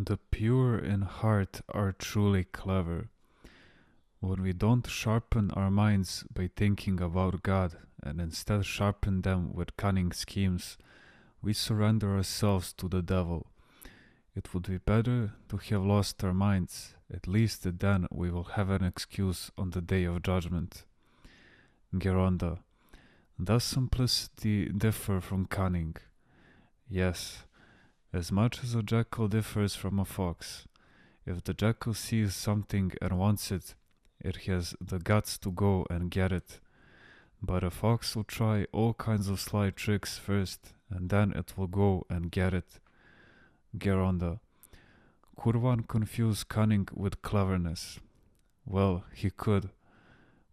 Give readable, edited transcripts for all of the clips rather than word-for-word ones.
The pure in heart are truly clever. When we don't sharpen our minds by thinking about God and instead sharpen them with cunning schemes, we surrender ourselves to the devil. It would be better to have lost our minds. At least then we will have an excuse on the day of judgment. Geronda. Does simplicity differ from cunning? Yes, as much as a jackal differs from a fox. If the jackal sees something and wants it, it has the guts to go and get it. But a fox will try all kinds of sly tricks first, and then it will go and get it. Geronda. Could one confuse cunning with cleverness? Well, he could.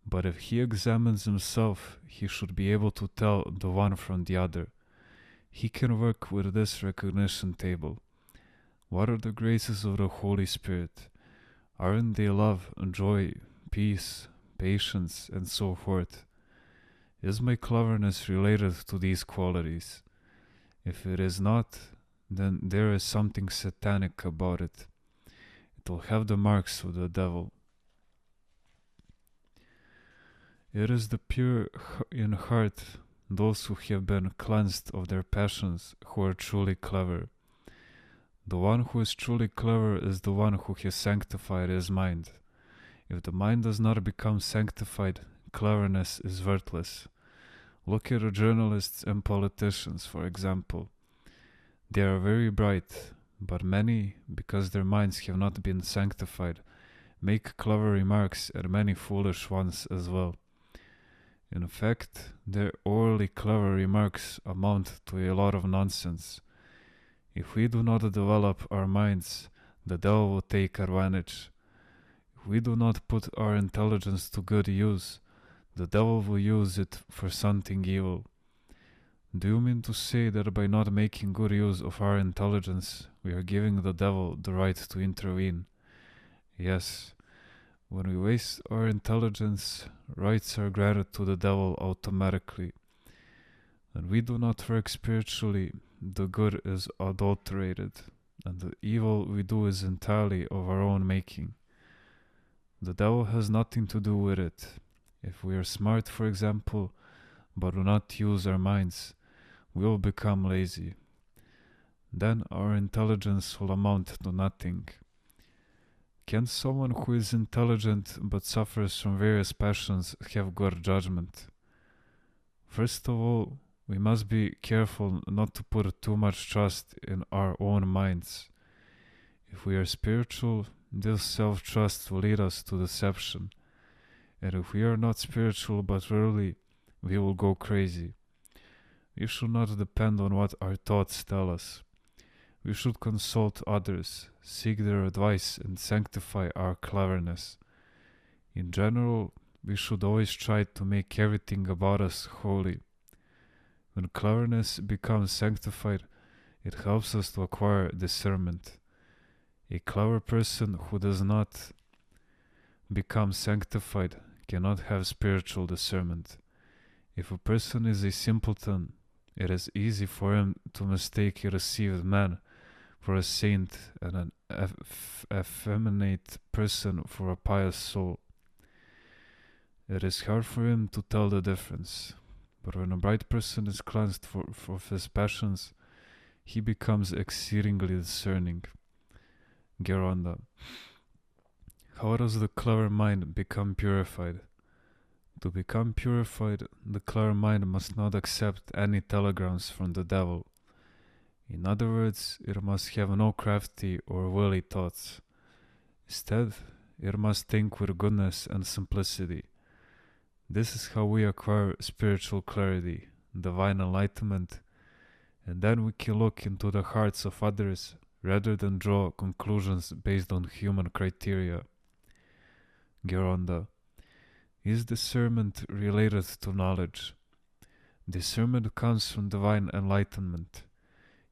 But if he examines himself, he should be able to tell the one from the other. He can work with this recognition table. What are the graces of the Holy Spirit? Aren't they love, joy, peace, patience, and so forth? Is my cleverness related to these qualities? If it is not, then there is something satanic about it. It will have the marks of the devil. It is the pure in heart, those who have been cleansed of their passions, who are truly clever. The one who is truly clever is the one who has sanctified his mind. If the mind does not become sanctified, cleverness is worthless. Look at the journalists and politicians, for example. They are very bright, but many, because their minds have not been sanctified, make clever remarks and many foolish ones as well. In fact, their orally clever remarks amount to a lot of nonsense. If we do not develop our minds, the devil will take advantage. If we do not put our intelligence to good use, the devil will use it for something evil. Do you mean to say that by not making good use of our intelligence, we are giving the devil the right to intervene? Yes. When we waste our intelligence, rights are granted to the devil automatically. When we do not work spiritually, the good is adulterated, and the evil we do is entirely of our own making. The devil has nothing to do with it. If we are smart, for example, but do not use our minds, we will become lazy. Then our intelligence will amount to nothing. Can someone who is intelligent but suffers from various passions have good judgment? First of all, we must be careful not to put too much trust in our own minds. If we are spiritual, this self-trust will lead us to deception. And if we are not spiritual but worldly, we will go crazy. We should not depend on what our thoughts tell us. We should consult others, seek their advice, and sanctify our cleverness. In general, we should always try to make everything about us holy. When cleverness becomes sanctified, it helps us to acquire discernment. A clever person who does not become sanctified cannot have spiritual discernment. If a person is a simpleton, it is easy for him to mistake a received man for a saint and an effeminate person for a pious soul. It is hard for him to tell the difference. But when a bright person is cleansed of his passions, he becomes exceedingly discerning. Geronda. How does the clever mind become purified? To become purified, the clever mind must not accept any telegrams from the devil. In other words, it must have no crafty or wily thoughts. Instead, it must think with goodness and simplicity. This is how we acquire spiritual clarity, divine enlightenment, and then we can look into the hearts of others rather than draw conclusions based on human criteria. Geronda. Is discernment related to knowledge? Discernment comes from divine enlightenment.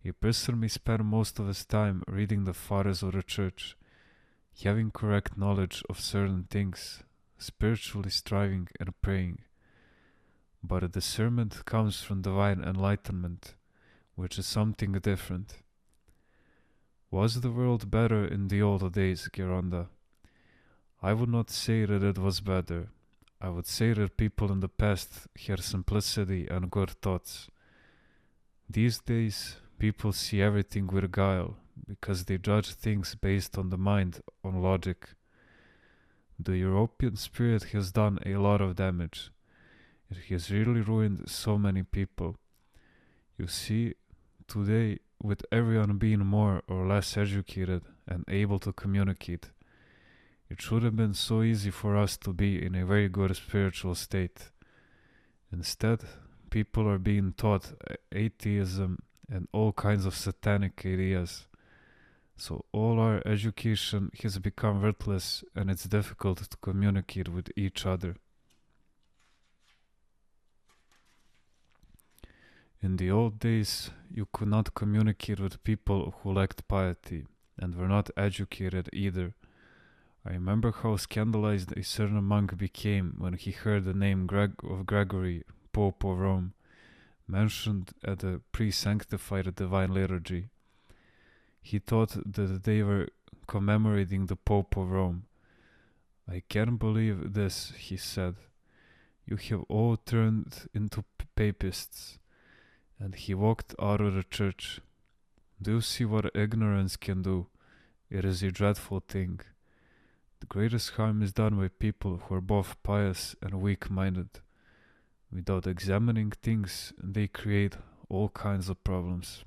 A person may spend most of his time reading the fathers of the church, having correct knowledge of certain things, spiritually striving and praying. But a discernment comes from divine enlightenment, which is something different. Was the world better in the old days, Gironda? I would not say that it was better. I would say that people in the past had simplicity and good thoughts. These days, people see everything with guile because they judge things based on the mind, on logic. The European spirit has done a lot of damage. It has really ruined so many people. You see, today, with everyone being more or less educated and able to communicate, it should have been so easy for us to be in a very good spiritual state. Instead, people are being taught atheism and all kinds of satanic ideas. So all our education has become worthless and it's difficult to communicate with each other. In the old days, you could not communicate with people who lacked piety and were not educated either. I remember how scandalized a certain monk became when he heard the name of Gregory, Pope of Rome, mentioned at the pre-sanctified divine liturgy. He thought that they were commemorating the Pope of Rome. I can't believe this, he said. You have all turned into papists. And he walked out of the church. Do you see what ignorance can do? It is a dreadful thing. The greatest harm is done by people who are both pious and weak-minded. Without examining things, they create all kinds of problems.